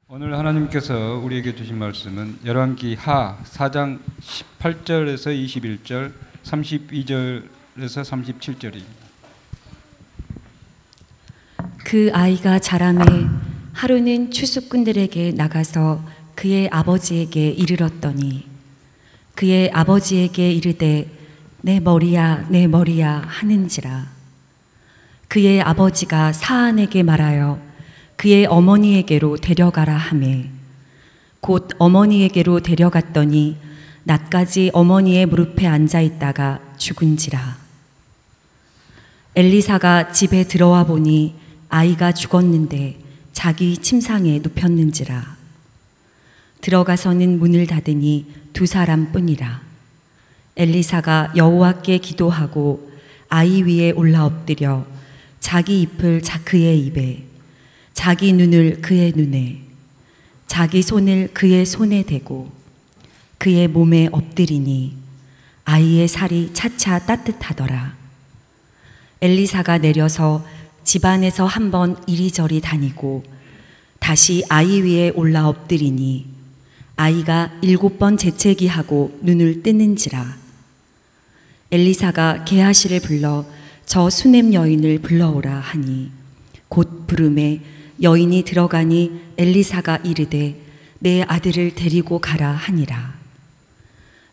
오늘 하나님께서 우리에게 주신 말씀은 열왕기 하 4장 18절에서 21절, 32절에서 37절입니다. 그 아이가 자라매 하루는 추수꾼들에게 나가서 그의 아버지에게 이르렀더니 그의 아버지에게 이르되 내 머리야 내 머리야 하는지라. 그의 아버지가 사안에게 말하여 그의 어머니에게로 데려가라 하매 곧 어머니에게로 데려갔더니 낮까지 어머니의 무릎에 앉아 있다가 죽은지라. 엘리사가 집에 들어와 보니 아이가 죽었는데 자기 침상에 눕혔는지라. 들어가서는 문을 닫으니 두 사람뿐이라. 엘리사가 여호와께 기도하고 아이 위에 올라 엎드려 자기 잎을 그의 입에, 자기 눈을 그의 눈에, 자기 손을 그의 손에 대고 그의 몸에 엎드리니 아이의 살이 차차 따뜻하더라. 엘리사가 내려서 집안에서 한번 이리저리 다니고 다시 아이 위에 올라 엎드리니 아이가 7번 재채기하고 눈을 뜨는지라. 엘리사가 게하시를 불러 저 수넴 여인을 불러오라 하니 곧 부름에 여인이 들어가니 엘리사가 이르되 내 아들을 데리고 가라 하니라.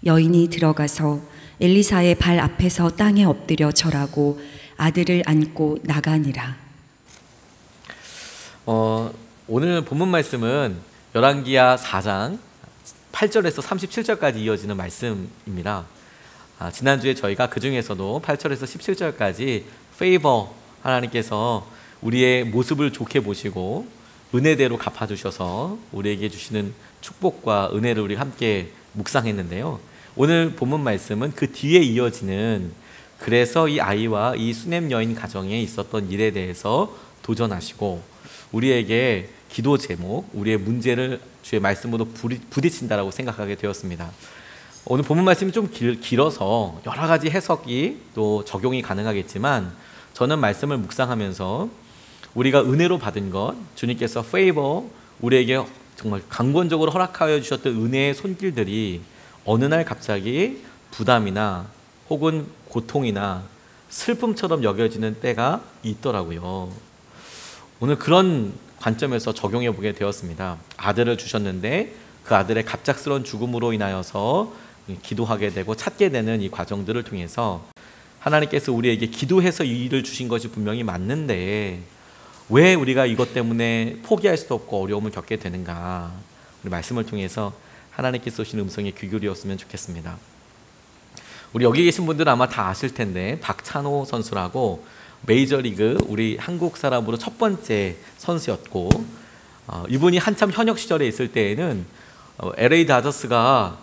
여인이 들어가서 엘리사의 발 앞에서 땅에 엎드려 절하고 아들을 안고 나가니라. 오늘 본문 말씀은 열왕기하 4장 8절에서 37절까지 이어지는 말씀입니다. 지난주에 저희가 그 중에서도 8절에서 17절까지 페이버, 하나님께서 우리의 모습을 좋게 보시고 은혜대로 갚아주셔서 우리에게 주시는 축복과 은혜를 우리 함께 묵상했는데요. 오늘 본문 말씀은 그 뒤에 이어지는, 그래서 이 아이와 이 수넴 여인 가정에 있었던 일에 대해서 도전하시고 우리에게 기도 제목, 우리의 문제를 주의 말씀으로 부딪힌다라고 생각하게 되었습니다. 오늘 본문 말씀이 좀 길어서 여러 가지 해석이 또 적용이 가능하겠지만, 저는 말씀을 묵상하면서 우리가 은혜로 받은 것, 주님께서 페이버, 우리에게 정말 강권적으로 허락하여 주셨던 은혜의 손길들이 어느 날 갑자기 부담이나 혹은 고통이나 슬픔처럼 여겨지는 때가 있더라고요. 오늘 그런 관점에서 적용해 보게 되었습니다. 아들을 주셨는데 그 아들의 갑작스러운 죽음으로 인하여서 기도하게 되고 찾게 되는 이 과정들을 통해서 하나님께서 우리에게 기도해서 이 일을 주신 것이 분명히 맞는데 왜 우리가 이것 때문에 포기할 수도 없고 어려움을 겪게 되는가, 우리 말씀을 통해서 하나님께서 주신 음성에 귀 기울였으면 좋겠습니다. 우리 여기 계신 분들은 아마 다 아실 텐데 박찬호 선수라고 메이저리그 우리 한국 사람으로 첫 번째 선수였고, 이분이 한참 현역 시절에 있을 때에는 LA 다저스가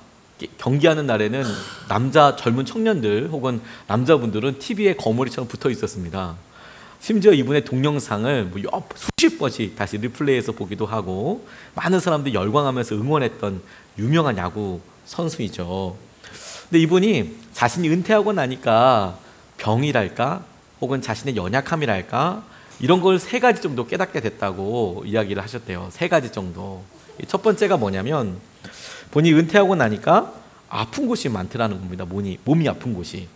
경기하는 날에는 남자 젊은 청년들 혹은 남자분들은 TV에 거머리처럼 붙어 있었습니다. 심지어 이분의 동영상을 수십 번씩 다시 리플레이해서 보기도 하고 많은 사람들이 열광하면서 응원했던 유명한 야구 선수이죠. 근데 이분이 자신이 은퇴하고 나니까 병이랄까 혹은 자신의 연약함이랄까 이런 걸 3가지 정도 깨닫게 됐다고 이야기를 하셨대요. 3가지 정도. 첫 번째가 뭐냐면 본인이 은퇴하고 나니까 아픈 곳이 많더라는 겁니다. 몸이 아픈 곳이.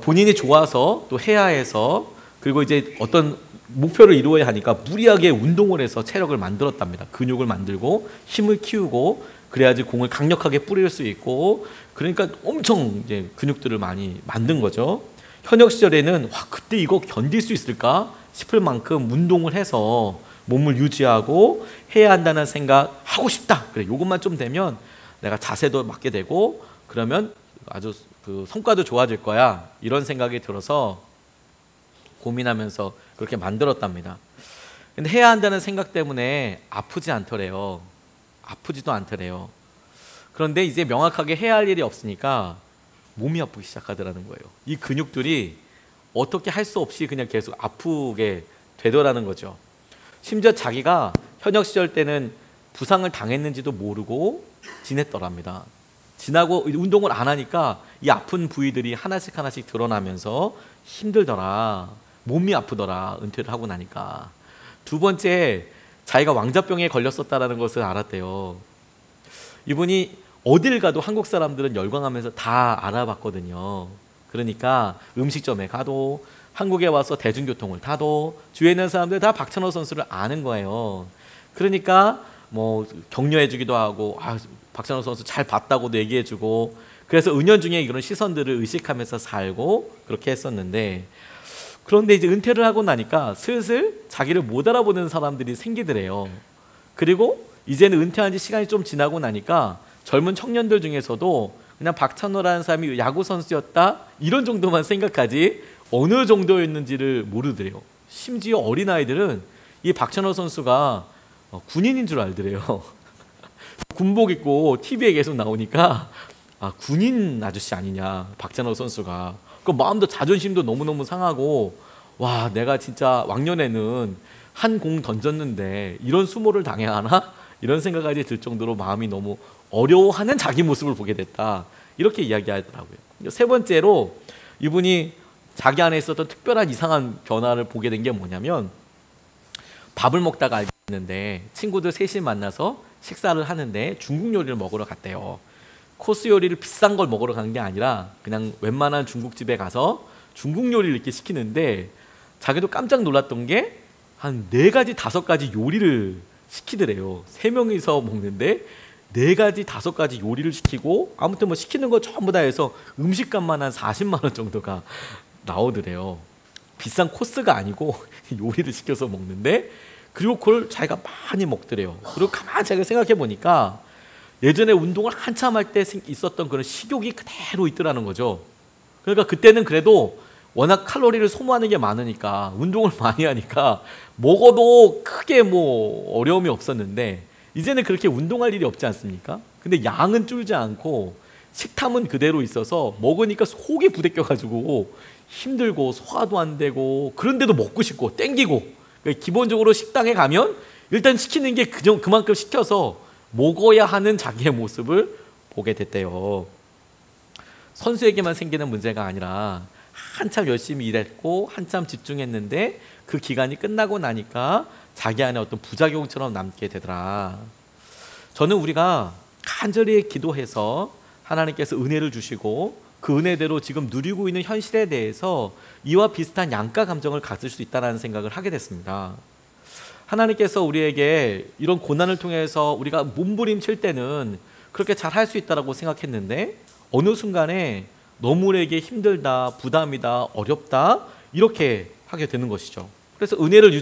본인이 좋아서 또 해야 해서, 그리고 이제 어떤 목표를 이루어야 하니까 무리하게 운동을 해서 체력을 만들었답니다. 근육을 만들고 힘을 키우고 그래야지 공을 강력하게 뿌릴 수 있고, 그러니까 엄청 이제 근육들을 많이 만든 거죠. 현역 시절에는 그때 이거 견딜 수 있을까 싶을 만큼 운동을 해서 몸을 유지하고 해야 한다는 생각, 하고 싶다. 그래, 이것만 좀 되면 내가 자세도 맞게 되고 그러면 아주 그 성과도 좋아질 거야. 이런 생각이 들어서 고민하면서 그렇게 만들었답니다. 근데 해야 한다는 생각 때문에 아프지 않더래요. 아프지도 않더래요. 그런데 이제 명확하게 해야 할 일이 없으니까 몸이 아프기 시작하더라는 거예요. 이 근육들이 어떻게 할 수 없이 그냥 계속 아프게 되더라는 거죠. 심지어 자기가 현역 시절 때는 부상을 당했는지도 모르고 지냈더랍니다. 지나고 운동을 안 하니까 이 아픈 부위들이 하나씩 하나씩 드러나면서 힘들더라, 몸이 아프더라, 은퇴를 하고 나니까. 두 번째, 자기가 왕자병에 걸렸었다라는 것을 알았대요. 이분이 어딜 가도 한국 사람들은 열광하면서 다 알아봤거든요. 그러니까 음식점에 가도 한국에 와서 대중교통을 타도 주위에 있는 사람들 다 박찬호 선수를 아는 거예요. 그러니까 뭐 격려해주기도 하고 박찬호 선수 잘 봤다고도 얘기해주고, 그래서 은연중에 이런 시선들을 의식하면서 살고 그렇게 했었는데, 그런데 이제 은퇴를 하고 나니까 슬슬 자기를 못 알아보는 사람들이 생기더래요. 그리고 이제는 은퇴한 지 시간이 좀 지나고 나니까 젊은 청년들 중에서도 그냥 박찬호라는 사람이 야구 선수였다 이런 정도만 생각하지 어느 정도였는지를 모르더래요. 심지어 어린아이들은 이 박찬호 선수가 군인인 줄 알더래요. 군복 입고 TV에 계속 나오니까 군인 아저씨 아니냐 박찬호 선수가. 그 마음도 자존심도 너무너무 상하고, 와 내가 진짜 왕년에는 한 공 던졌는데 이런 수모를 당해야 하나? 이런 생각까지 들 정도로 마음이 너무 어려워하는 자기 모습을 보게 됐다, 이렇게 이야기하더라고요. 세 번째로 이분이 자기 안에 있었던 특별한 이상한 변화를 보게 된 게 뭐냐면, 밥을 먹다가 알게 됐는데 친구들 셋이 만나서 식사를 하는데 중국 요리를 먹으러 갔대요. 코스 요리를 비싼 걸 먹으러 간 게 아니라 그냥 웬만한 중국집에 가서 중국 요리를 이렇게 시키는데, 자기도 깜짝 놀랐던 게 한 4가지 5가지 요리를 시키더래요. 3명이서 먹는데 4가지 5가지 요리를 시키고, 아무튼 뭐 시키는 거 전부 다 해서 음식값만 한 40만 원 정도가 나오더래요. 비싼 코스가 아니고 요리를 시켜서 먹는데, 그리고 그걸 자기가 많이 먹더래요. 그리고 가만히 자기가 생각해 보니까 예전에 운동을 한참 할 때 있었던 그런 식욕이 그대로 있더라는 거죠. 그러니까 그때는 그래도 워낙 칼로리를 소모하는 게 많으니까 운동을 많이 하니까 먹어도 크게 뭐 어려움이 없었는데, 이제는 그렇게 운동할 일이 없지 않습니까? 근데 양은 줄지 않고 식탐은 그대로 있어서 먹으니까 속이 부대껴가지고 힘들고 소화도 안 되고, 그런데도 먹고 싶고 땡기고, 그러니까 기본적으로 식당에 가면 일단 시키는 게 그만큼 시켜서 먹어야 하는 자기의 모습을 보게 됐대요. 선수에게만 생기는 문제가 아니라 한참 열심히 일했고 한참 집중했는데 그 기간이 끝나고 나니까 자기 안에 어떤 부작용처럼 남게 되더라. 저는 우리가 간절히 기도해서 하나님께서 은혜를 주시고 그 은혜대로 지금 누리고 있는 현실에 대해서 이와 비슷한 양가 감정을 가질 수 있다는 생각을 하게 됐습니다. 하나님께서 우리에게 이런 고난을 통해서 우리가 몸부림칠 때는 그렇게 잘 할 수 있다고 생각했는데, 어느 순간에 너무 우리에게 힘들다, 부담이다, 어렵다 이렇게 하게 되는 것이죠. 그래서 은혜를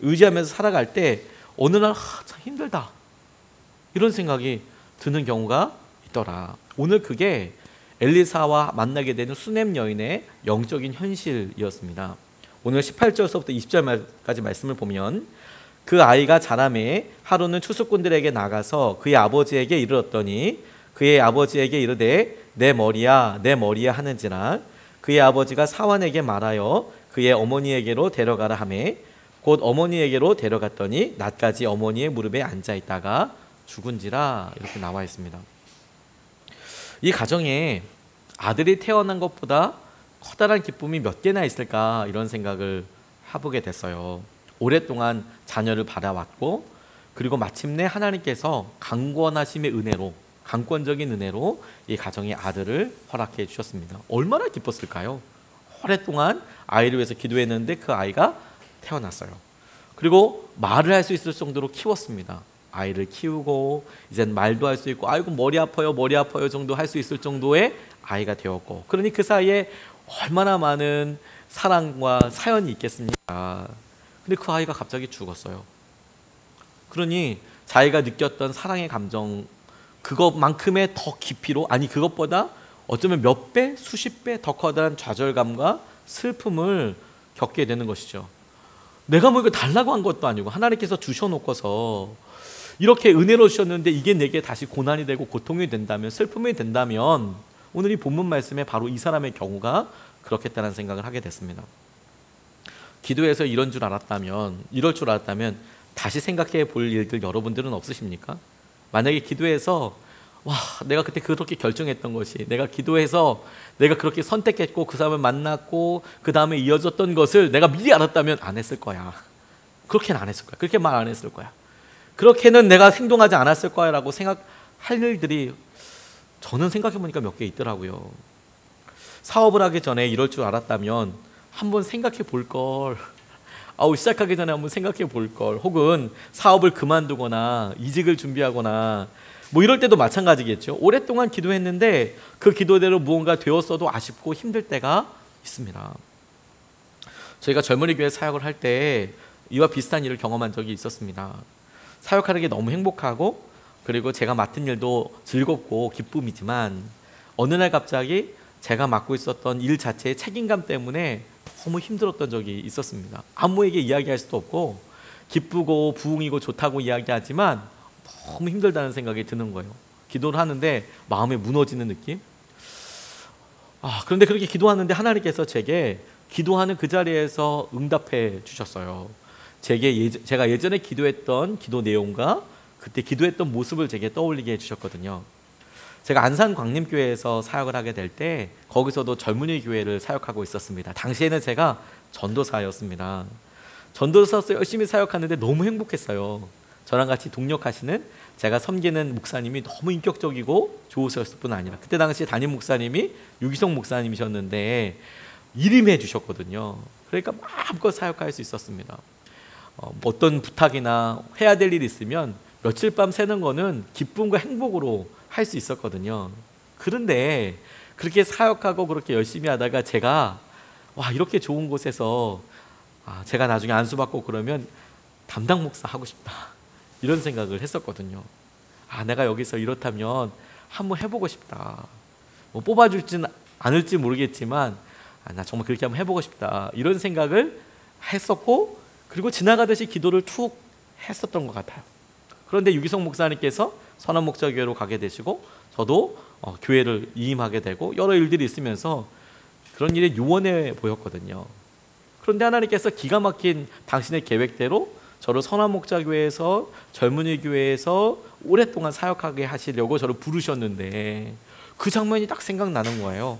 의지하면서 살아갈 때 어느 날 참 힘들다 이런 생각이 드는 경우가 있더라. 오늘 그게 엘리사와 만나게 되는 수넴 여인의 영적인 현실이었습니다. 오늘 18절서부터 20절까지 말씀을 보면, 그 아이가 자라매 하루는 추수꾼들에게 나가서 그의 아버지에게 이르렀더니 그의 아버지에게 이르되 내 머리야 내 머리야 하는지라, 그의 아버지가 사환에게 말하여 그의 어머니에게로 데려가라 하매 곧 어머니에게로 데려갔더니 낮까지 어머니의 무릎에 앉아 있다가 죽은지라, 이렇게 나와 있습니다. 이 가정에 아들이 태어난 것보다 커다란 기쁨이 몇 개나 있을까, 이런 생각을 해보게 됐어요. 오랫동안 자녀를 바라왔고, 그리고 마침내 하나님께서 강권하심의 은혜로, 강권적인 은혜로 이 가정의 아들을 허락해 주셨습니다. 얼마나 기뻤을까요? 오랫동안 아이를 위해서 기도했는데 그 아이가 태어났어요. 그리고 말을 할 수 있을 정도로 키웠습니다. 아이를 키우고 이젠 말도 할 수 있고, 아이고 머리 아파요 정도 할 수 있을 정도의 아이가 되었고, 그러니 그 사이에 얼마나 많은 사랑과 사연이 있겠습니까? 근데 그 아이가 갑자기 죽었어요. 그러니 자기가 느꼈던 사랑의 감정, 그것만큼의 더 깊이로, 아니 그것보다 어쩌면 몇 배, 수십 배 더 커다란 좌절감과 슬픔을 겪게 되는 것이죠. 내가 뭐 이거 달라고 한 것도 아니고 하나님께서 주셔놓고서 이렇게 은혜로 주셨는데 이게 내게 다시 고난이 되고 고통이 된다면, 슬픔이 된다면, 오늘 이 본문 말씀에 바로 이 사람의 경우가 그렇겠다는 생각을 하게 됐습니다. 기도해서 이럴 줄 알았다면 다시 생각해 볼 일들 여러분들은 없으십니까? 만약에 기도해서 내가 그때 그렇게 결정했던 것이, 내가 기도해서 내가 그렇게 선택했고 그 사람을 만났고 그 다음에 이어졌던 것을 내가 미리 알았다면 안 했을 거야. 그렇게는 안 했을 거야. 그렇게 말 안 했을 거야. 그렇게는 내가 행동하지 않았을 거야 라고 생각할 일들이 저는 생각해보니까 몇 개 있더라고요. 사업을 하기 전에 이럴 줄 알았다면 한번 생각해 볼 걸. 시작하기 전에 한번 생각해 볼 걸. 혹은 사업을 그만두거나 이직을 준비하거나 뭐 이럴 때도 마찬가지겠죠. 오랫동안 기도했는데 그 기도대로 무언가 되었어도 아쉽고 힘들 때가 있습니다. 저희가 젊은이 교회 사역을 할 때 이와 비슷한 일을 경험한 적이 있었습니다. 사역하는 게 너무 행복하고 그리고 제가 맡은 일도 즐겁고 기쁨이지만 어느 날 갑자기 제가 맡고 있었던 일 자체의 책임감 때문에 너무 힘들었던 적이 있었습니다. 아무에게 이야기할 수도 없고 기쁘고 부흥이고 좋다고 이야기하지만 너무 힘들다는 생각이 드는 거예요. 기도를 하는데 마음이 무너지는 느낌? 그런데 그렇게 기도하는데 하나님께서 제게 기도하는 그 자리에서 응답해 주셨어요. 제가 예전에 기도했던 기도 내용과 그때 기도했던 모습을 제게 떠올리게 해주셨거든요. 제가 안산 광림교회에서 사역을 하게 될 때 거기서도 젊은이 교회를 사역하고 있었습니다. 당시에는 제가 전도사였습니다. 전도사로서 열심히 사역하는데 너무 행복했어요. 저랑 같이 동력하시는 제가 섬기는 목사님이 너무 인격적이고 좋으셨을 뿐 아니라 그때 당시 담임 목사님이 유기성 목사님이셨는데 일임해 주셨거든요. 그러니까 마음껏 사역할 수 있었습니다. 어떤 부탁이나 해야 될 일이 있으면 며칠 밤 새는 거는 기쁨과 행복으로 할 수 있었거든요. 그런데 그렇게 사역하고 그렇게 열심히 하다가 제가 이렇게 좋은 곳에서 제가 나중에 안수받고 그러면 담당 목사 하고 싶다 이런 생각을 했었거든요. 내가 여기서 이렇다면 한번 해보고 싶다. 뭐 뽑아줄지는 않을지 모르겠지만 나 정말 그렇게 한번 해보고 싶다 이런 생각을 했었고 그리고 지나가듯이 기도를 툭 했었던 것 같아요. 그런데 유기성 목사님께서 선한목자교회로 가게 되시고 저도 교회를 이임하게 되고 여러 일들이 있으면서 그런 일이 요원해 보였거든요. 그런데 하나님께서 기가 막힌 당신의 계획대로 저를 선한목자교회에서 젊은이 교회에서 오랫동안 사역하게 하시려고 저를 부르셨는데 그 장면이 딱 생각나는 거예요.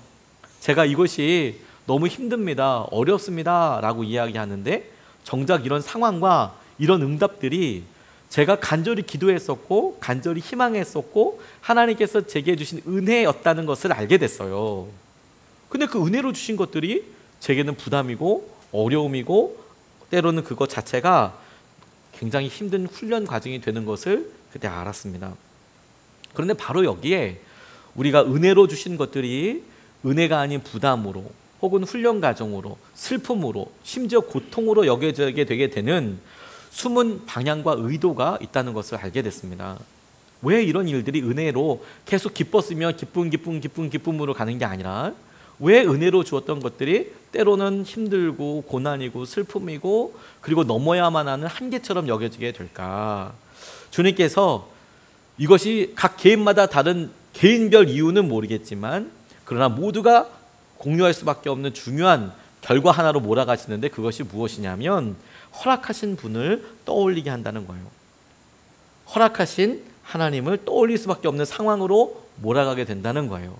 제가 이것이 너무 힘듭니다, 어렵습니다 라고 이야기하는데 정작 이런 상황과 이런 응답들이 제가 간절히 기도했었고 간절히 희망했었고 하나님께서 제게 주신 은혜였다는 것을 알게 됐어요. 근데 그 은혜로 주신 것들이 제게는 부담이고 어려움이고 때로는 그것 자체가 굉장히 힘든 훈련 과정이 되는 것을 그때 알았습니다. 그런데 바로 여기에 우리가 은혜로 주신 것들이 은혜가 아닌 부담으로 혹은 훈련 과정으로 슬픔으로 심지어 고통으로 여겨지게 되게 되는 숨은 방향과 의도가 있다는 것을 알게 됐습니다. 왜 이런 일들이 은혜로 계속 기뻤으면 기쁨으로 가는 게 아니라 왜 은혜로 주었던 것들이 때로는 힘들고 고난이고 슬픔이고 그리고 넘어야만 하는 한계처럼 여겨지게 될까? 주님께서 이것이 각 개인마다 다른 개인별 이유는 모르겠지만 그러나 모두가 공유할 수밖에 없는 중요한 결과 하나로 몰아가시는데 그것이 무엇이냐면 허락하신 분을 떠올리게 한다는 거예요. 허락하신 하나님을 떠올릴 수밖에 없는 상황으로 몰아가게 된다는 거예요.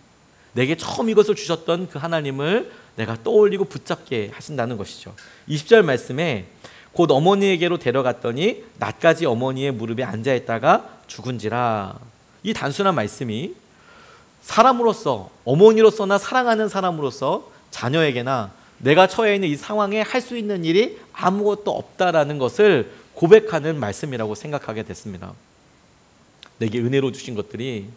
내게 처음 이것을 주셨던 그 하나님을 내가 떠올리고 붙잡게 하신다는 것이죠. 20절 말씀에 곧 어머니에게로 데려갔더니 낮까지 어머니의 무릎에 앉아있다가 죽은지라. 이 단순한 말씀이 사람으로서 어머니로서나 사랑하는 사람으로서 자녀에게나 내가 처해 있는 이 상황에 할 수 있는 일이 아무것도 없다라는 것을 고백하는 말씀이라고 생각하게 됐습니다. 내게 은혜로 주신 것들이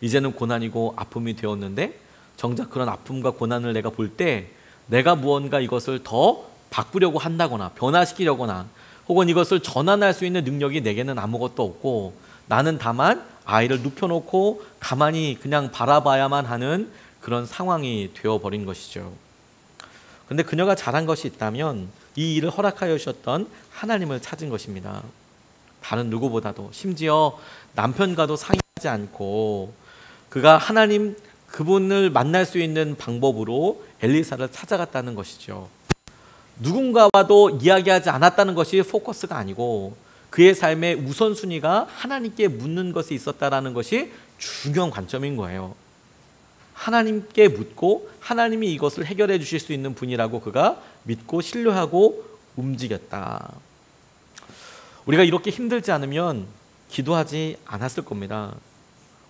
이제는 고난이고 아픔이 되었는데 정작 그런 아픔과 고난을 내가 볼 때 내가 무언가 이것을 더 바꾸려고 한다거나 변화시키려거나 혹은 이것을 전환할 수 있는 능력이 내게는 아무것도 없고 나는 다만 아이를 눕혀놓고 가만히 그냥 바라봐야만 하는 그런 상황이 되어버린 것이죠. 그런데 그녀가 잘한 것이 있다면 이 일을 허락하여 주셨던 하나님을 찾은 것입니다. 다른 누구보다도 심지어 남편과도 상의하지 않고 그가 하나님 그분을 만날 수 있는 방법으로 엘리사를 찾아갔다는 것이죠. 누군가와도 이야기하지 않았다는 것이 포커스가 아니고 그의 삶의 우선순위가 하나님께 묻는 것이 있었다는 것이 중요한 관점인 거예요. 하나님께 묻고 하나님이 이것을 해결해 주실 수 있는 분이라고 그가 믿고 신뢰하고 움직였다. 우리가 이렇게 힘들지 않으면 기도하지 않았을 겁니다.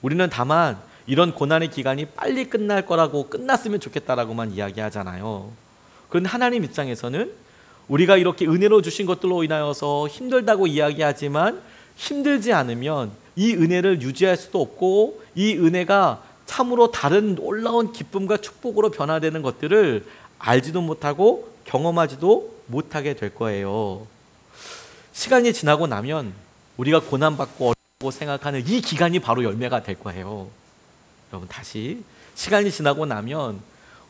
우리는 다만 이런 고난의 기간이 빨리 끝날 거라고, 끝났으면 좋겠다라고만 이야기하잖아요. 그런데 하나님 입장에서는 우리가 이렇게 은혜로 주신 것들로 인하여서 힘들다고 이야기하지만 힘들지 않으면 이 은혜를 유지할 수도 없고 이 은혜가 참으로 다른 놀라운 기쁨과 축복으로 변화되는 것들을 알지도 못하고 경험하지도 못하게 될 거예요. 시간이 지나고 나면 우리가 고난받고 어렵고 생각하는 이 기간이 바로 열매가 될 거예요. 여러분, 다시 시간이 지나고 나면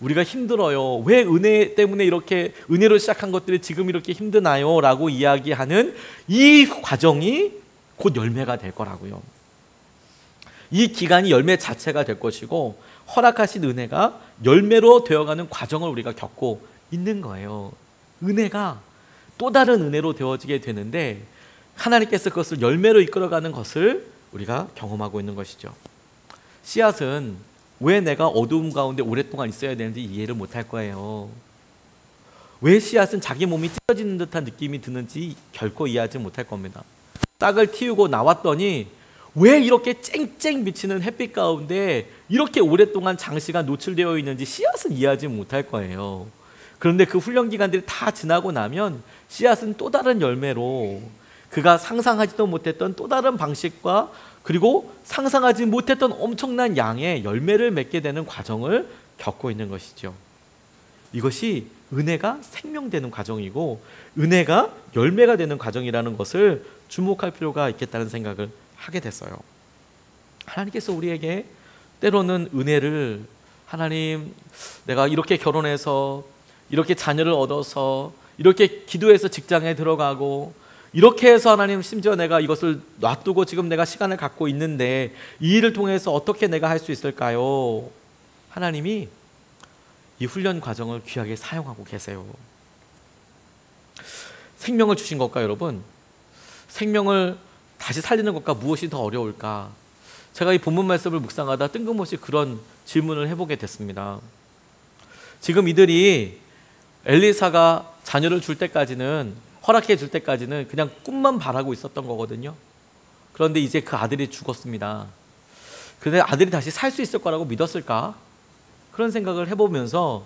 우리가 힘들어요, 왜 은혜 때문에 이렇게 은혜로 시작한 것들이 지금 이렇게 힘드나요? 라고 이야기하는 이 과정이 곧 열매가 될 거라고요. 이 기간이 열매 자체가 될 것이고 허락하신 은혜가 열매로 되어가는 과정을 우리가 겪고 있는 거예요. 은혜가 또 다른 은혜로 되어지게 되는데 하나님께서 그것을 열매로 이끌어가는 것을 우리가 경험하고 있는 것이죠. 씨앗은 왜 내가 어두움 가운데 오랫동안 있어야 되는지 이해를 못할 거예요. 왜 씨앗은 자기 몸이 찢어지는 듯한 느낌이 드는지 결코 이해하지 못할 겁니다. 싹을 틔우고 나왔더니 왜 이렇게 쨍쨍 비치는 햇빛 가운데 이렇게 오랫동안 장시간 노출되어 있는지 씨앗은 이해하지 못할 거예요. 그런데 그 훈련 기간들이 다 지나고 나면 씨앗은 또 다른 열매로 그가 상상하지도 못했던 또 다른 방식과 그리고 상상하지 못했던 엄청난 양의 열매를 맺게 되는 과정을 겪고 있는 것이죠. 이것이 은혜가 생명되는 과정이고 은혜가 열매가 되는 과정이라는 것을 주목할 필요가 있겠다는 생각을 하게 됐어요. 하나님께서 우리에게 때로는 은혜를, 하나님 내가 이렇게 결혼해서 이렇게 자녀를 얻어서 이렇게 기도해서 직장에 들어가고 이렇게 해서 하나님 심지어 내가 이것을 놔두고 지금 내가 시간을 갖고 있는데 이 일을 통해서 어떻게 내가 할 수 있을까요? 하나님이 이 훈련 과정을 귀하게 사용하고 계세요. 생명을 주신 것과 여러분, 생명을 다시 살리는 것과 무엇이 더 어려울까? 제가 이 본문 말씀을 묵상하다 뜬금없이 그런 질문을 해보게 됐습니다. 지금 이들이 엘리사가 자녀를 줄 때까지는, 허락해 줄 때까지는 그냥 꿈만 바라고 있었던 거거든요. 그런데 이제 그 아들이 죽었습니다. 그런데 아들이 다시 살 수 있을 거라고 믿었을까? 그런 생각을 해보면서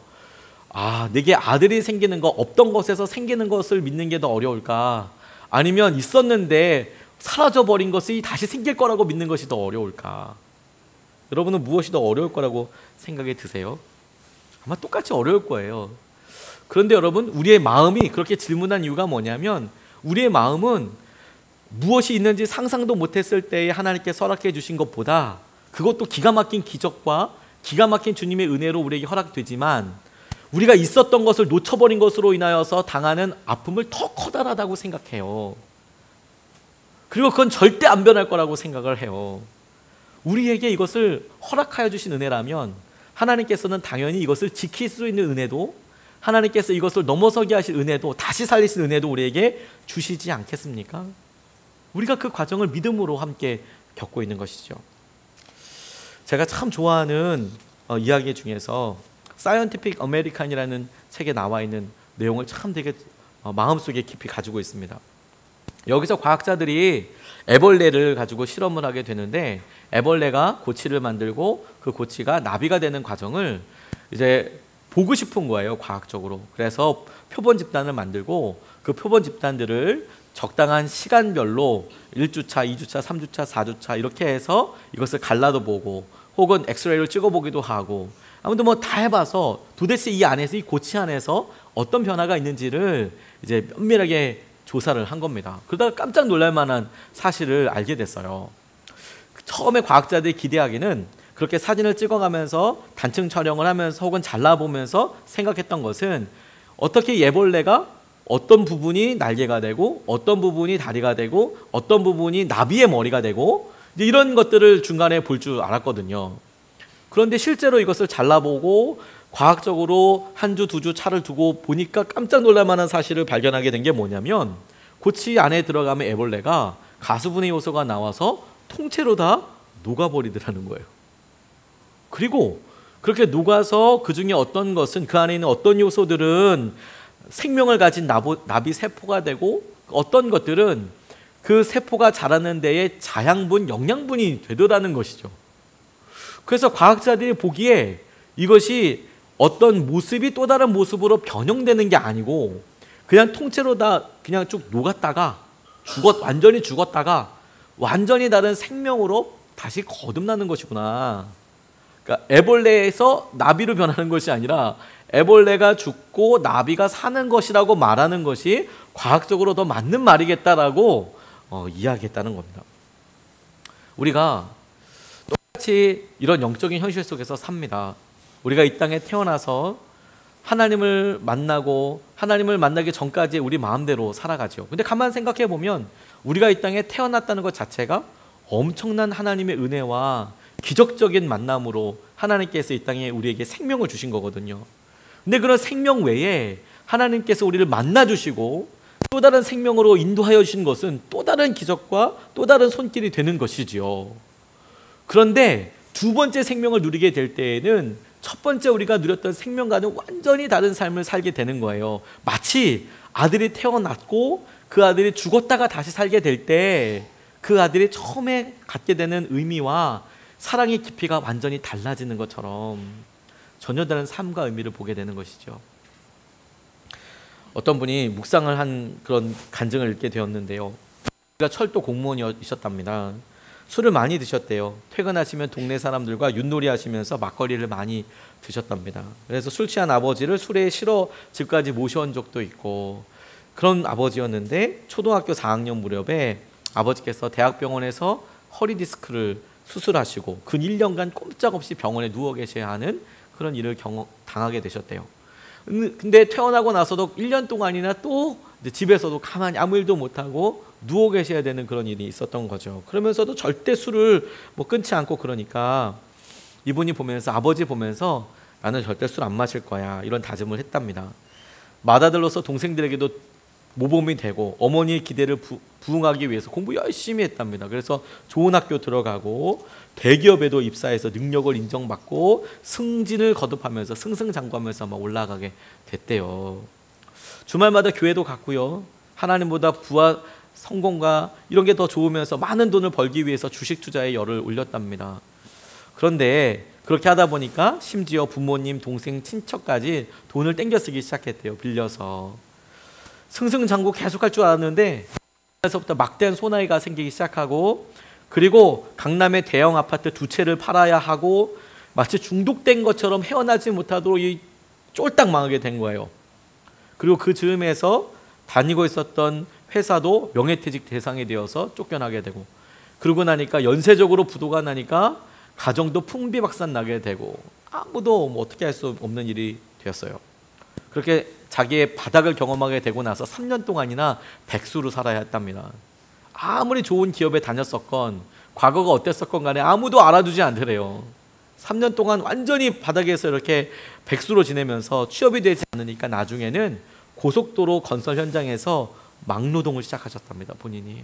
내게 아들이 생기는 거, 없던 것에서 생기는 것을 믿는 게 더 어려울까? 아니면 있었는데 사라져버린 것이 다시 생길 거라고 믿는 것이 더 어려울까? 여러분은 무엇이 더 어려울 거라고 생각이 드세요? 아마 똑같이 어려울 거예요. 그런데 여러분, 우리의 마음이 그렇게 질문한 이유가 뭐냐면 우리의 마음은 무엇이 있는지 상상도 못했을 때에 하나님께 허락해 주신 것보다, 그것도 기가 막힌 기적과 기가 막힌 주님의 은혜로 우리에게 허락되지만 우리가 있었던 것을 놓쳐버린 것으로 인하여서 당하는 아픔을 더 커다랗다고 생각해요. 그리고 그건 절대 안 변할 거라고 생각을 해요. 우리에게 이것을 허락하여 주신 은혜라면 하나님께서는 당연히 이것을 지킬 수 있는 은혜도, 하나님께서 이것을 넘어서게 하실 은혜도, 다시 살리신 은혜도 우리에게 주시지 않겠습니까? 우리가 그 과정을 믿음으로 함께 겪고 있는 것이죠. 제가 참 좋아하는 이야기 중에서 사이언티픽 아메리칸이라는 책에 나와 있는 내용을 참 되게 마음속에 깊이 가지고 있습니다. 여기서 과학자들이 애벌레를 가지고 실험을 하게 되는데 애벌레가 고치를 만들고 그 고치가 나비가 되는 과정을 이제 보고 싶은 거예요, 과학적으로. 그래서 표본 집단을 만들고 그 표본 집단들을 적당한 시간별로 1주차, 2주차, 3주차, 4주차 이렇게 해서 이것을 갈라도 보고 혹은 엑스레이를 찍어보기도 하고 아무튼 뭐 다 해봐서 도대체 이 안에서, 이 고치 안에서 어떤 변화가 있는지를 이제 면밀하게 조사를 한 겁니다. 그러다가 깜짝 놀랄 만한 사실을 알게 됐어요. 처음에 과학자들이 기대하기는 그렇게 사진을 찍어가면서 단층 촬영을 하면서 혹은 잘라보면서 생각했던 것은 어떻게 애벌레가 어떤 부분이 날개가 되고 어떤 부분이 다리가 되고 어떤 부분이 나비의 머리가 되고 이제 이런 것들을 중간에 볼 줄 알았거든요. 그런데 실제로 이것을 잘라보고 과학적으로 한 주, 두 주 차를 두고 보니까 깜짝 놀랄 만한 사실을 발견하게 된 게 뭐냐면 고치 안에 들어가면 애벌레가 가수분해 요소가 나와서 통째로 다 녹아버리더라는 거예요. 그리고 그렇게 녹아서 그 중에 어떤 것은, 그 안에 있는 어떤 요소들은 생명을 가진 나비 세포가 되고 어떤 것들은 그 세포가 자라는 데에 자양분, 영양분이 되더라는 것이죠. 그래서 과학자들이 보기에 이것이 어떤 모습이 또 다른 모습으로 변형되는 게 아니고 그냥 통째로 다 그냥 쭉 녹았다가 완전히 죽었다가 완전히 다른 생명으로 다시 거듭나는 것이구나. 그러니까 애벌레에서 나비로 변하는 것이 아니라 애벌레가 죽고 나비가 사는 것이라고 말하는 것이 과학적으로 더 맞는 말이겠다라고 이야기했다는 겁니다. 우리가 똑같이 이런 영적인 현실 속에서 삽니다. 우리가 이 땅에 태어나서 하나님을 만나고 하나님을 만나기 전까지 우리 마음대로 살아가죠. 근데 가만 생각해 보면 우리가 이 땅에 태어났다는 것 자체가 엄청난 하나님의 은혜와 기적적인 만남으로 하나님께서 이 땅에 우리에게 생명을 주신 거거든요. 근데 그런 생명 외에 하나님께서 우리를 만나 주시고 또 다른 생명으로 인도하여 주신 것은 또 다른 기적과 또 다른 손길이 되는 것이지요. 그런데 두 번째 생명을 누리게 될 때에는 첫 번째 우리가 누렸던 생명과는 완전히 다른 삶을 살게 되는 거예요. 마치 아들이 태어났고 그 아들이 죽었다가 다시 살게 될 때 그 아들이 처음에 갖게 되는 의미와 사랑의 깊이가 완전히 달라지는 것처럼 전혀 다른 삶과 의미를 보게 되는 것이죠. 어떤 분이 묵상을 한 그런 간증을 읽게 되었는데요. 그가 철도 공무원이셨답니다. 술을 많이 드셨대요. 퇴근하시면 동네 사람들과 윷놀이 하시면서 막걸리를 많이 드셨답니다. 그래서 술 취한 아버지를 술에 실어 집까지 모셔온 적도 있고 그런 아버지였는데 초등학교 4학년 무렵에 아버지께서 대학병원에서 허리 디스크를 수술하시고 그 1년간 꼼짝없이 병원에 누워 계셔야 하는 그런 일을 당하게 되셨대요. 근데 퇴원하고 나서도 1년 동안이나 또 집에서도 가만히 아무 일도 못하고 누워 계셔야 되는 그런 일이 있었던 거죠. 그러면서도 절대 술을 끊지 않고 그러니까 이분이 보면서 아버지 보면서 나는 절대 술 안 마실 거야 이런 다짐을 했답니다. 맏아들로서 동생들에게도 모범이 되고 어머니의 기대를 부응하기 위해서 공부 열심히 했답니다. 그래서 좋은 학교 들어가고 대기업에도 입사해서 능력을 인정받고 승진을 거듭하면서 승승장구하면서 막 올라가게 됐대요. 주말마다 교회도 갔고요. 하나님보다 부와 성공과 이런 게 더 좋으면서 많은 돈을 벌기 위해서 주식 투자에 열을 올렸답니다. 그런데 그렇게 하다 보니까 심지어 부모님, 동생, 친척까지 돈을 땡겨 쓰기 시작했대요. 빌려서. 승승장구 계속할 줄 알았는데 그래서부터 막대한 소나기가 생기기 시작하고 그리고 강남의 대형 아파트 2채를 팔아야 하고 마치 중독된 것처럼 헤어나지 못하도록 쫄딱 망하게 된 거예요. 그리고 그 즈음에서 다니고 있었던 회사도 명예퇴직 대상이 되어서 쫓겨나게 되고 그러고 나니까 연쇄적으로 부도가 나니까 가정도 풍비박산 나게 되고 아무도 어떻게 할 수 없는 일이 되었어요. 그렇게 자기의 바닥을 경험하게 되고 나서 3년 동안이나 백수로 살아야 했답니다. 아무리 좋은 기업에 다녔었건 과거가 어땠었건 간에 아무도 알아주지 않더래요. 3년 동안 완전히 바닥에서 이렇게 백수로 지내면서 취업이 되지 않으니까 나중에는 고속도로 건설 현장에서 막노동을 시작하셨답니다. 본인이.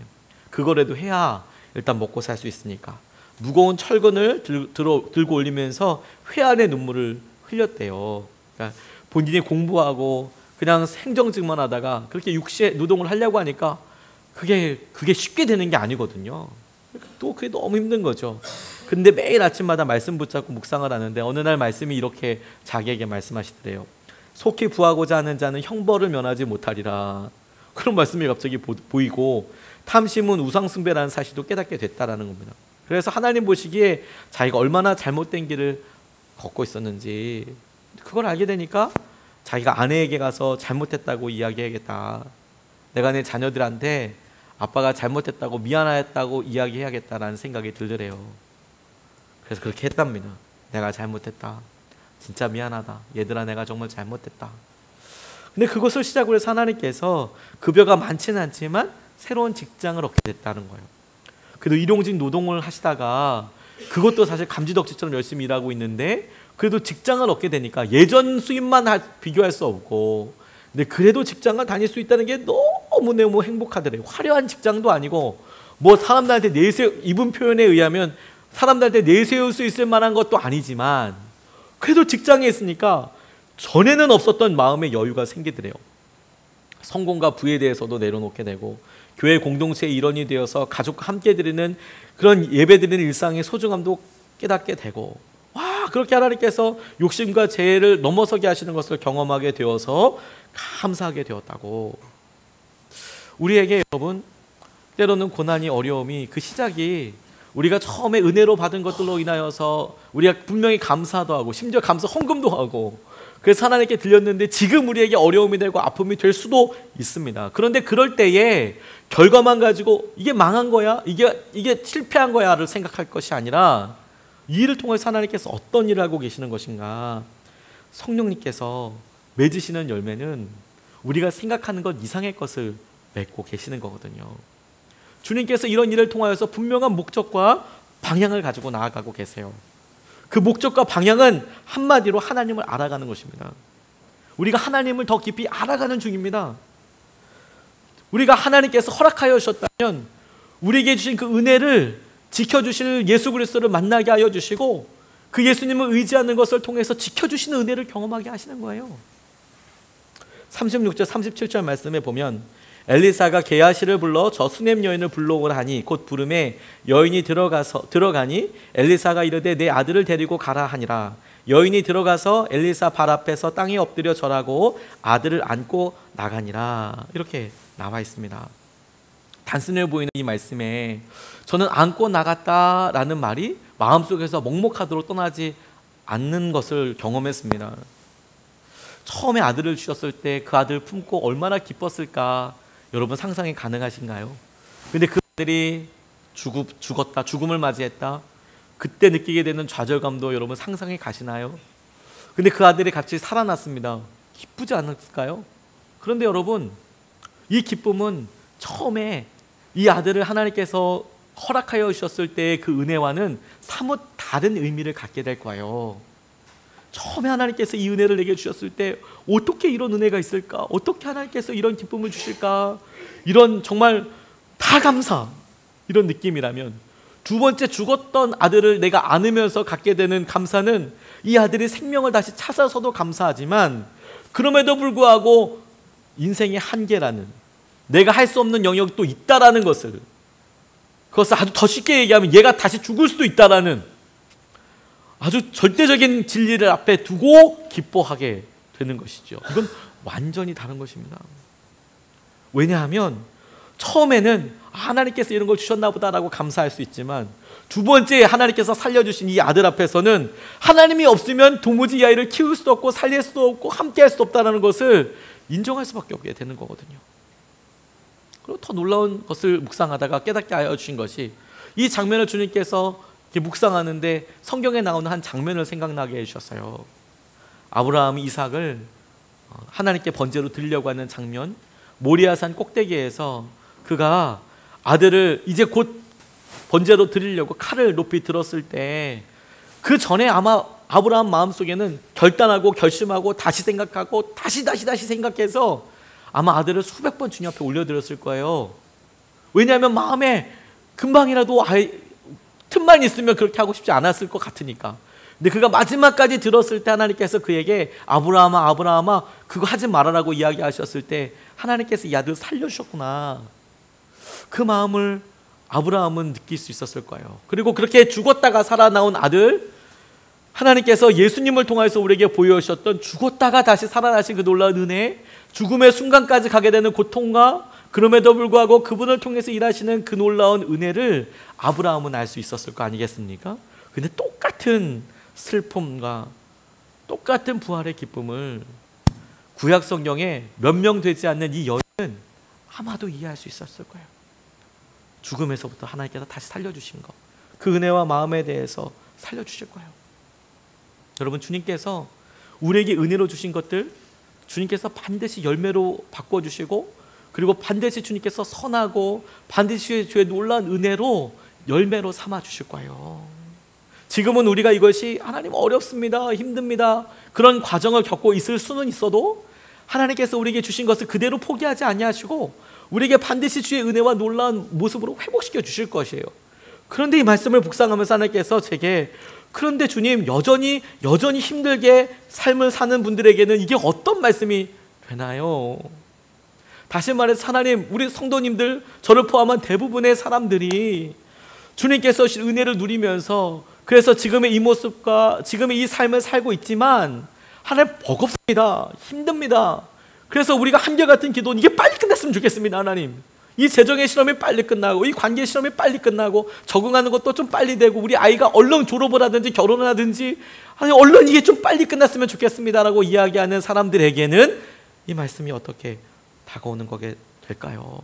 그거라도 해야 일단 먹고 살 수 있으니까 무거운 철근을 들고 올리면서 회한의 눈물을 흘렸대요. 그러니까 본인이 공부하고 그냥 행정직만 하다가 그렇게 육체 노동을 하려고 하니까 그게 쉽게 되는 게 아니거든요. 또 그게 너무 힘든 거죠. 근데 매일 아침마다 말씀 붙잡고 묵상을 하는데 어느 날 말씀이 이렇게 자기에게 말씀하시더래요. 속히 부하고자 하는 자는 형벌을 면하지 못하리라. 그런 말씀이 갑자기 보이고 탐심은 우상숭배라는 사실도 깨닫게 됐다라는 겁니다. 그래서 하나님 보시기에 자기가 얼마나 잘못된 길을 걷고 있었는지 그걸 알게 되니까 자기가 아내에게 가서 잘못했다고 이야기해야겠다. 내가 내 자녀들한테 아빠가 잘못했다고 미안했다고 이야기해야겠다라는 생각이 들더래요. 그래서 그렇게 했답니다. 내가 잘못했다. 진짜 미안하다. 얘들아 내가 정말 잘못했다. 근데 그것을 시작으로 해서 하나님께서 급여가 많지는 않지만 새로운 직장을 얻게 됐다는 거예요. 그래도 일용직 노동을 하시다가 그것도 사실 감지덕지처럼 열심히 일하고 있는데 그래도 직장을 얻게 되니까 예전 수입만 비교할 수 없고 근데 그래도 직장을 다닐 수 있다는 게 너무너무 행복하더래요. 화려한 직장도 아니고 뭐 사람들한테 이분 표현에 의하면 사람들한테 내세울 수 있을 만한 것도 아니지만 그래도 직장에 있으니까 전에는 없었던 마음의 여유가 생기더래요. 성공과 부에 대해서도 내려놓게 되고 교회 공동체의 일원이 되어서 가족과 함께 드리는 그런 예배드리는 일상의 소중함도 깨닫게 되고, 와, 그렇게 하나님께서 욕심과 죄를 넘어서게 하시는 것을 경험하게 되어서 감사하게 되었다고. 우리에게 여러분, 때로는 고난이, 어려움이 그 시작이 우리가 처음에 은혜로 받은 것들로 인하여서 우리가 분명히 감사도 하고 심지어 감사 헌금도 하고 그래서 하나님께 드렸는데 지금 우리에게 어려움이 되고 아픔이 될 수도 있습니다. 그런데 그럴 때에 결과만 가지고 이게 망한 거야? 이게 실패한 거야를 생각할 것이 아니라 이 일을 통해서 하나님께서 어떤 일을 하고 계시는 것인가. 성령님께서 맺으시는 열매는 우리가 생각하는 것 이상의 것을 맺고 계시는 거거든요. 주님께서 이런 일을 통하여서 분명한 목적과 방향을 가지고 나아가고 계세요. 그 목적과 방향은 한마디로 하나님을 알아가는 것입니다. 우리가 하나님을 더 깊이 알아가는 중입니다. 우리가 하나님께서 허락하여 주셨다면 우리에게 주신 그 은혜를 지켜주실 예수 그리스도를 만나게 하여 주시고 그 예수님을 의지하는 것을 통해서 지켜주시는 은혜를 경험하게 하시는 거예요. 36절 37절 말씀에 보면 엘리사가 게하시를 불러 저 수넴 여인을 불러오라 하니 곧 부름에 여인이 들어가니 엘리사가 이르되 내 아들을 데리고 가라 하니라. 여인이 들어가서 엘리사 발 앞에서 땅에 엎드려 절하고 아들을 안고 나가니라. 이렇게 나와 있습니다. 단순해 보이는 이 말씀에 저는 안고 나갔다라는 말이 마음속에서 먹먹하도록 떠나지 않는 것을 경험했습니다. 처음에 아들을 주셨을 때 그 아들을 품고 얼마나 기뻤을까 여러분 상상이 가능하신가요? 근데 그 아들이 죽었다, 죽음을 맞이했다, 그때 느끼게 되는 좌절감도 여러분 상상이 가시나요? 근데 그 아들이 갑자기 살아났습니다. 기쁘지 않았을까요? 그런데 여러분, 이 기쁨은 처음에 이 아들을 하나님께서 허락하여 주셨을 때의 그 은혜와는 사뭇 다른 의미를 갖게 될 거예요. 처음에 하나님께서 이 은혜를 내게 주셨을 때 어떻게 이런 은혜가 있을까? 어떻게 하나님께서 이런 기쁨을 주실까? 이런 정말 다 감사, 이런 느낌이라면 두 번째 죽었던 아들을 내가 안으면서 갖게 되는 감사는 이 아들이 생명을 다시 찾아서도 감사하지만 그럼에도 불구하고 인생의 한계라는, 내가 할 수 없는 영역이 또 있다라는 것을, 그것을 아주 더 쉽게 얘기하면 얘가 다시 죽을 수도 있다라는 아주 절대적인 진리를 앞에 두고 기뻐하게 되는 것이죠. 이건 완전히 다른 것입니다. 왜냐하면 처음에는 하나님께서 이런 걸 주셨나 보다라고 감사할 수 있지만 두 번째 하나님께서 살려주신 이 아들 앞에서는 하나님이 없으면 도무지 이 아이를 키울 수도 없고 살릴 수도 없고 함께 할 수도 없다는 것을 인정할 수밖에 없게 되는 거거든요. 그리고 더 놀라운 것을 묵상하다가 깨닫게 하여 주신 것이, 이 장면을 주님께서 이렇게 묵상하는데 성경에 나오는 한 장면을 생각나게 해주셨어요. 아브라함이 이삭을 하나님께 번제로 드리려고 하는 장면, 모리아산 꼭대기에서 그가 아들을 이제 곧 번제로 드리려고 칼을 높이 들었을 때 그 전에 아마 아브라함 마음속에는 결단하고 결심하고 다시 생각하고 다시 생각해서 아마 아들을 수백 번 주님 앞에 올려드렸을 거예요. 왜냐하면 마음에 금방이라도 틈만 있으면 그렇게 하고 싶지 않았을 것 같으니까. 근데 그가 마지막까지 들었을 때 하나님께서 그에게 아브라함아 그거 하지 말아라고 이야기하셨을 때 하나님께서 이 아들을 살려주셨구나, 그 마음을 아브라함은 느낄 수 있었을 거예요. 그리고 그렇게 죽었다가 살아나온 아들, 하나님께서 예수님을 통해서 우리에게 보여주셨던 죽었다가 다시 살아나신 그 놀라운 은혜, 죽음의 순간까지 가게 되는 고통과 그럼에도 불구하고 그분을 통해서 일하시는 그 놀라운 은혜를 아브라함은 알 수 있었을 거 아니겠습니까? 근데 똑같은 슬픔과 똑같은 부활의 기쁨을 구약 성경에 몇 명 되지 않는 이 여인은 아마도 이해할 수 있었을 거예요. 죽음에서부터 하나님께서 다시 살려주신 것, 그 은혜와 마음에 대해서 살려주실 거예요. 여러분, 주님께서 우리에게 은혜로 주신 것들 주님께서 반드시 열매로 바꿔주시고, 그리고 반드시 주님께서 선하고 반드시 주의 놀라운 은혜로 열매로 삼아 주실 거예요. 지금은 우리가 이것이 하나님 어렵습니다, 힘듭니다, 그런 과정을 겪고 있을 수는 있어도 하나님께서 우리에게 주신 것을 그대로 포기하지 아니하시고 우리에게 반드시 주의 은혜와 놀라운 모습으로 회복시켜 주실 것이에요. 그런데 이 말씀을 묵상하면서 하나님께서 제게, 그런데 주님 여전히 힘들게 삶을 사는 분들에게는 이게 어떤 말씀이 되나요? 다시 말해서 하나님, 우리 성도님들, 저를 포함한 대부분의 사람들이 주님께서 은혜를 누리면서 그래서 지금의 이 모습과 지금의 이 삶을 살고 있지만 하나님 버겁습니다. 힘듭니다. 그래서 우리가 한결같은 기도는 이게 빨리 끝났으면 좋겠습니다. 하나님, 이 재정의 실험이 빨리 끝나고 이 관계 실험이 빨리 끝나고 적응하는 것도 좀 빨리 되고 우리 아이가 얼른 졸업을 하든지 결혼을 하든지 아니 얼른 이게 좀 빨리 끝났으면 좋겠습니다라고 이야기하는 사람들에게는 이 말씀이 어떻게 다가오는 거게 될까요?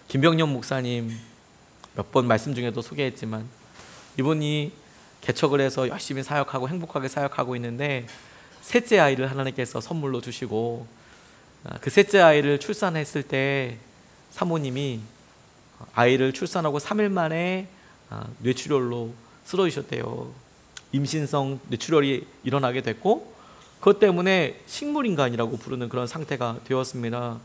김병년 목사님 몇 번 말씀 중에도 소개했지만 이분이 개척을 해서 열심히 사역하고 행복하게 사역하고 있는데 셋째 아이를 하나님께서 선물로 주시고 그 셋째 아이를 출산했을 때 사모님이 아이를 출산하고 3일 만에 뇌출혈로 쓰러지셨대요. 임신성 뇌출혈이 일어나게 됐고 그것 때문에 식물인간이라고 부르는 그런 상태가 되었습니다.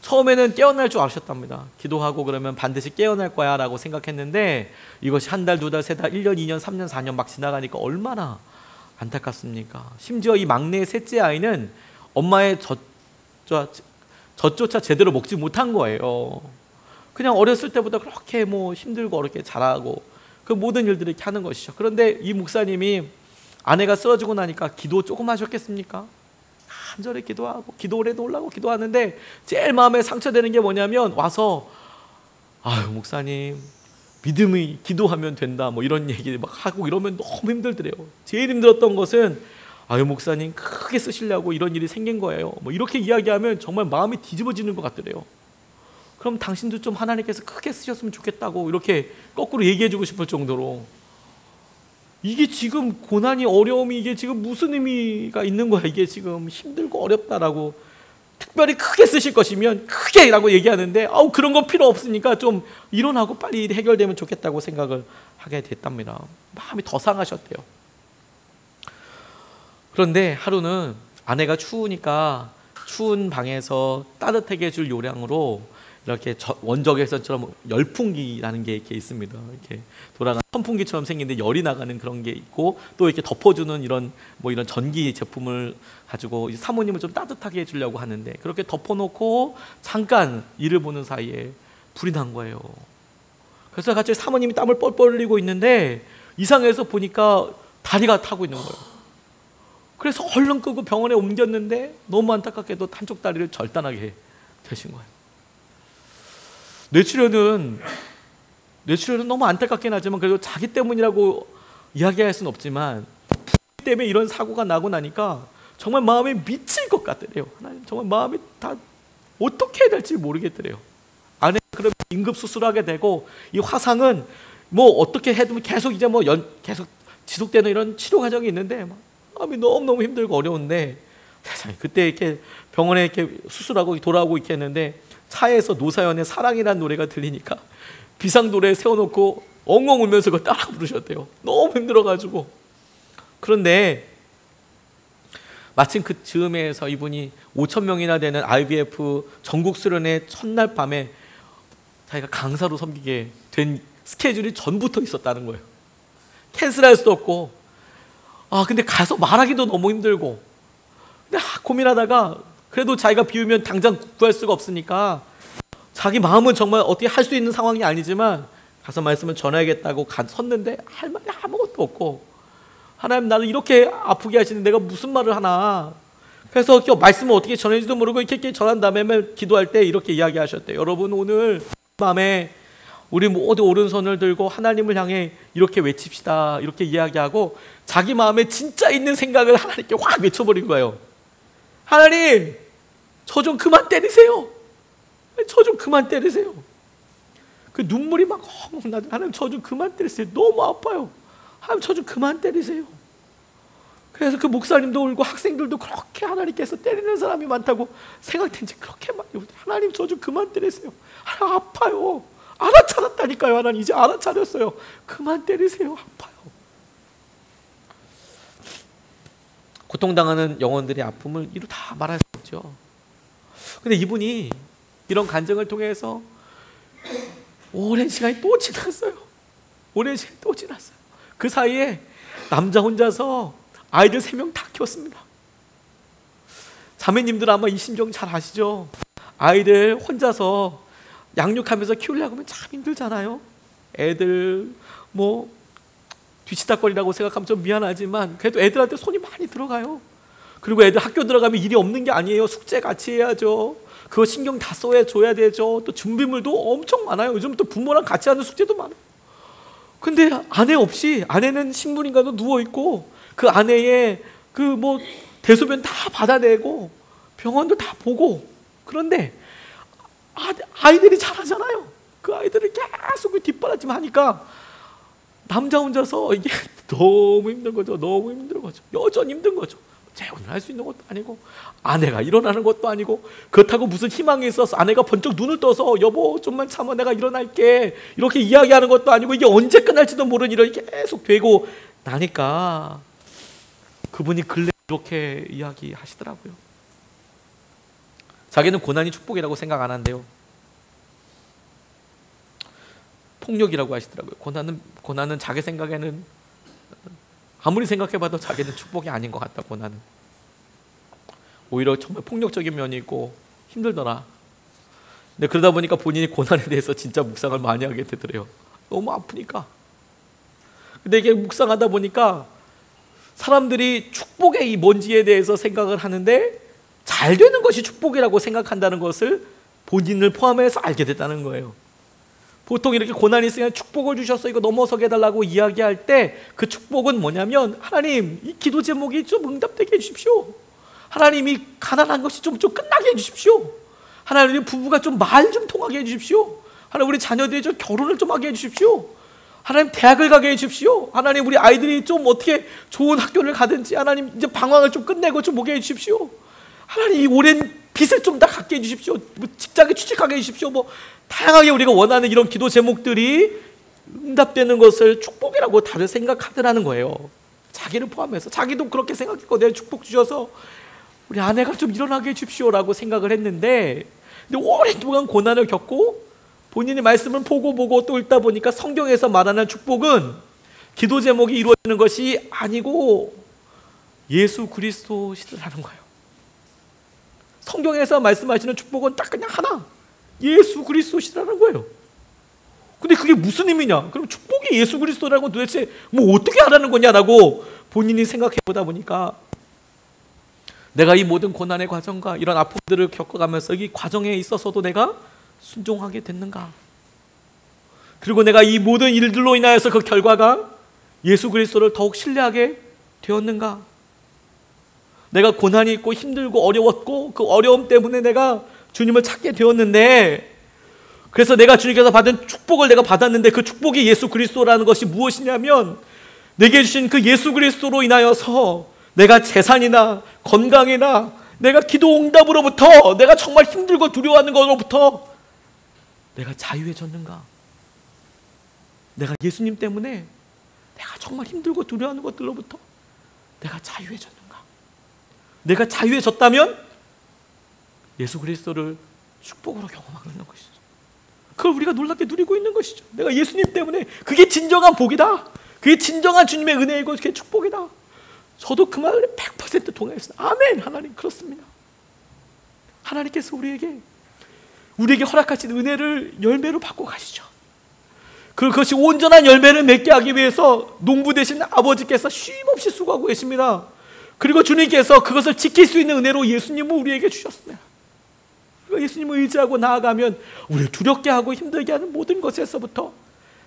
처음에는 깨어날 줄 아셨답니다. 기도하고 그러면 반드시 깨어날 거야 라고 생각했는데 이것이 한 달, 두 달, 세 달, 1년, 2년, 3년, 4년 막 지나가니까 얼마나 안타깝습니까? 심지어 이 막내 셋째 아이는 엄마의 젖조차 제대로 먹지 못한 거예요. 그냥 어렸을 때부터 그렇게 뭐 힘들고 어렵게 자라고 그 모든 일들을 이렇게 하는 것이죠. 그런데 이 목사님이 아내가 쓰러지고 나니까 기도 조금 하셨겠습니까? 간절히 기도하고 기도 오래도 올라고 기도하는데 제일 마음에 상처되는 게 뭐냐면 와서 아유 목사님 믿음이 기도하면 된다 뭐 이런 얘기 막 하고 이러면 너무 힘들더래요. 제일 힘들었던 것은 아유 목사님 크게 쓰시려고 이런 일이 생긴 거예요. 뭐 이렇게 이야기하면 정말 마음이 뒤집어지는 것 같더래요. 그럼 당신도 좀 하나님께서 크게 쓰셨으면 좋겠다고 이렇게 거꾸로 얘기해주고 싶을 정도로 이게 지금 고난이 어려움이 이게 지금 무슨 의미가 있는 거야. 이게 지금 힘들고 어렵다라고 특별히 크게 쓰실 것이면 크게 라고 얘기하는데 아우 그런 건 필요 없으니까 좀 일어나고 빨리 해결되면 좋겠다고 생각을 하게 됐답니다. 마음이 더 상하셨대요. 그런데 하루는 아내가 추우니까 추운 방에서 따뜻하게 해줄 요량으로 이렇게 원적외선처럼 열풍기라는 게 이렇게 있습니다. 이렇게 돌아가는 선풍기처럼 생긴데 열이 나가는 그런 게 있고 또 이렇게 덮어주는 이런 전기 제품을 가지고 사모님을 좀 따뜻하게 해주려고 하는데 그렇게 덮어놓고 잠깐 일을 보는 사이에 불이 난 거예요. 그래서 갑자기 사모님이 땀을 뻘뻘 흘리고 있는데 이상해서 보니까 다리가 타고 있는 거예요. 그래서 얼른 끄고 병원에 옮겼는데 너무 안타깝게도 한쪽 다리를 절단하게 되신 거예요. 뇌출혈은 너무 안타깝긴 하지만 그래도 자기 때문이라고 이야기할 수는 없지만 부모 때문에 이런 사고가 나고 나니까 정말 마음이 미칠 것 같더래요. 하나님 정말 마음이 다 어떻게 해야 될지 모르겠더래요. 아내 그럼 긴급 수술하게 되고 이 화상은 뭐 어떻게 해도 계속 이제 계속 지속되는 이런 치료 과정이 있는데 마음이 너무 힘들고 어려운데 세상에 그때 이렇게 병원에 이렇게 수술하고 돌아오고 이렇게 했는데 차에서 노사연의 사랑이라는 노래가 들리니까 비상도로에 세워놓고 엉엉 울면서 그걸 따라 부르셨대요. 너무 힘들어가지고. 그런데 마침 그 즈음에서 이분이 5,000명이나 되는 IVF 전국 수련회 첫날 밤에 자기가 강사로 섬기게 된 스케줄이 전부터 있었다는 거예요. 캔슬할 수도 없고 근데 가서 말하기도 너무 힘들고 근데 고민하다가 그래도 자기가 비우면 당장 구할 수가 없으니까 자기 마음은 정말 어떻게 할 수 있는 상황이 아니지만 가서 말씀을 전해야겠다고 섰는데 할 말이 아무것도 없고 하나님 나를 이렇게 아프게 하시는데 내가 무슨 말을 하나. 그래서 말씀을 어떻게 전해지도 모르고 이렇게 전한 다음에 기도할 때 이렇게 이야기하셨대요. 여러분 오늘 밤에 우리 모두 오른손을 들고 하나님을 향해 이렇게 외칩시다. 이렇게 이야기하고 자기 마음에 진짜 있는 생각을 하나님께 확 외쳐버린 거예요. 하나님 저 좀 그만 때리세요. 저 좀 그만 때리세요. 그 눈물이 막 나죠. 하나님 저 좀 그만 때리세요. 너무 아파요. 하나님 저 좀 그만 때리세요. 그래서 그 목사님도 울고 학생들도 그렇게 하나님께서 때리는 사람이 많다고 생각된지 그렇게 많이 울고 하나님 저 좀 그만 때리세요. 하나님 아파요. 알아차렸다니까요. 하나님 이제 알아차렸어요. 그만 때리세요. 아파요. 고통당하는 영혼들의 아픔을 이루 다 말할 수 없죠. 근데 이분이 이런 간증을 통해서 오랜 시간이 또 지났어요. 오랜 시간이 또 지났어요. 그 사이에 남자 혼자서 아이들 3명 다 키웠습니다. 자매님들 아마 이 심정 잘 아시죠? 아이들 혼자서 양육하면서 키우려고 하면 참 힘들잖아요. 애들 뭐 뒤치다거리라고 생각하면 좀 미안하지만 그래도 애들한테 손이 많이 들어가요. 그리고 애들 학교 들어가면 일이 없는 게 아니에요. 숙제 같이 해야죠. 그거 신경 다 써줘야 되죠. 또 준비물도 엄청 많아요. 요즘 또 부모랑 같이 하는 숙제도 많아요. 근데 아내 없이, 아내는 식물인가도 누워있고 그 아내의 그 뭐 대소변 다 받아내고 병원도 다 보고, 그런데 아이들이 잘하잖아요. 그 아이들을 계속 뒷바라지만 하니까 남자 혼자서 이게 너무 힘든 거죠. 너무 힘든 거죠. 여전히 힘든 거죠. 재혼을 할 수 있는 것도 아니고 아내가 일어나는 것도 아니고, 그렇다고 무슨 희망이 있어서 아내가 번쩍 눈을 떠서 여보 좀만 참아 내가 일어날게 이렇게 이야기하는 것도 아니고, 이게 언제 끝날지도 모르는 일이 계속 되고 나니까 그분이 근래 이렇게 이야기하시더라고요. 자기는 고난이 축복이라고 생각 안 한대요. 폭력이라고 하시더라고요. 고난은 자기 생각에는 아무리 생각해봐도 자기는 축복이 아닌 것 같다. 고난은 오히려 정말 폭력적인 면이 있고 힘들더라. 근데 그러다 보니까 본인이 고난에 대해서 진짜 묵상을 많이 하게 되더래요. 너무 아프니까. 근데 이게 묵상하다 보니까 사람들이 축복의 이 뭔지에 대해서 생각을 하는데 잘 되는 것이 축복이라고 생각한다는 것을 본인을 포함해서 알게 됐다는 거예요. 보통 이렇게 고난이 있으면 축복을 주셔서 이거 넘어서게 해달라고 이야기할 때 그 축복은 뭐냐면, 하나님 이 기도 제목이 좀 응답되게 해주십시오. 하나님이 가난한 것이 좀 끝나게 해주십시오. 하나님 부부가 좀 말 좀 통하게 해주십시오. 하나님 우리 자녀들이 좀 결혼을 좀 하게 해주십시오. 하나님 대학을 가게 해주십시오. 하나님 우리 아이들이 좀 어떻게 좋은 학교를 가든지, 하나님 이제 방황을 좀 끝내고 좀 오게 해주십시오. 하나님 이 오랜 빚을 좀 다 갚게 해주십시오. 뭐 직장에 취직하게 해주십시오. 뭐 다양하게 우리가 원하는 이런 기도 제목들이 응답되는 것을 축복이라고 다들 생각하더라는 거예요. 자기를 포함해서. 자기도 그렇게 생각했거든요. 축복 주셔서 우리 아내가 좀 일어나게 해주십시오라고 생각을 했는데, 근데 오랫동안 고난을 겪고 본인의 말씀을 보고 또 읽다 보니까 성경에서 말하는 축복은 기도 제목이 이루어지는 것이 아니고 예수 그리스도시라는 거예요. 성경에서 말씀하시는 축복은 딱 그냥 하나, 예수 그리스도시라는 거예요. 근데 그게 무슨 의미냐? 그럼 축복이 예수 그리스도라는 건 도대체 뭐 어떻게 하라는 거냐라고 본인이 생각해 보다 보니까, 내가 이 모든 고난의 과정과 이런 아픔들을 겪어가면서 이 과정에 있어서도 내가 순종하게 됐는가? 그리고 내가 이 모든 일들로 인하여서 그 결과가 예수 그리스도를 더욱 신뢰하게 되었는가? 내가 고난이 있고 힘들고 어려웠고 그 어려움 때문에 내가 주님을 찾게 되었는데, 그래서 내가 주님께서 받은 축복을 내가 받았는데, 그 축복이 예수 그리스도라는 것이 무엇이냐면, 내게 주신 그 예수 그리스도로 인하여서 내가 재산이나 건강이나 내가 기도 응답으로부터, 내가 정말 힘들고 두려워하는 것으로부터 내가 자유해졌는가? 내가 예수님 때문에 내가 정말 힘들고 두려워하는 것들로부터 내가 자유해졌는가? 내가 자유해졌다면 예수 그리스도를 축복으로 경험하고 있는 것이죠. 그걸 우리가 놀랍게 누리고 있는 것이죠. 내가 예수님 때문에, 그게 진정한 복이다. 그게 진정한 주님의 은혜이고 그게 축복이다. 저도 그 말에 100% 동의했습니다. 아멘. 하나님 그렇습니다. 하나님께서 우리에게 허락하신 은혜를 열매로 받고 가시죠. 그것이 온전한 열매를 맺게 하기 위해서 농부 되신 아버지께서 쉼없이 수고하고 계십니다. 그리고 주님께서 그것을 지킬 수 있는 은혜로 예수님을 우리에게 주셨습니다. 예수님을 의지하고 나아가면 우리를 두렵게 하고 힘들게 하는 모든 것에서부터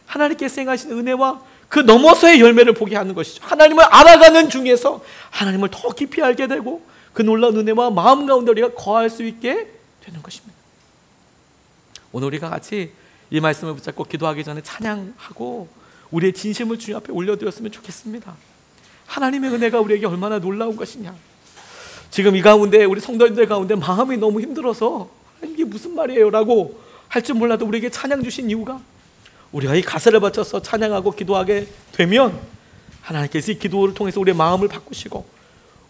하나님께서 행하신 은혜와 그 넘어서의 열매를 보게 하는 것이죠. 하나님을 알아가는 중에서 하나님을 더 깊이 알게 되고 그 놀라운 은혜와 마음 가운데 우리가 거할 수 있게 되는 것입니다. 오늘 우리가 같이 이 말씀을 붙잡고 기도하기 전에 찬양하고 우리의 진심을 주님 앞에 올려드렸으면 좋겠습니다. 하나님의 은혜가 우리에게 얼마나 놀라운 것이냐. 지금 이 가운데 우리 성도님들 가운데 마음이 너무 힘들어서 이게 무슨 말이에요 라고 할 줄 몰라도 우리에게 찬양 주신 이유가, 우리가 이 가사를 바쳐서 찬양하고 기도하게 되면 하나님께서 이 기도를 통해서 우리의 마음을 바꾸시고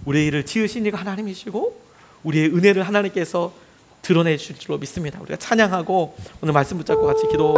우리의 일을 지으신 이가 하나님이시고 우리의 은혜를 하나님께서 드러내 주실 줄로 믿습니다. 우리가 찬양하고 오늘 말씀 붙잡고 같이 기도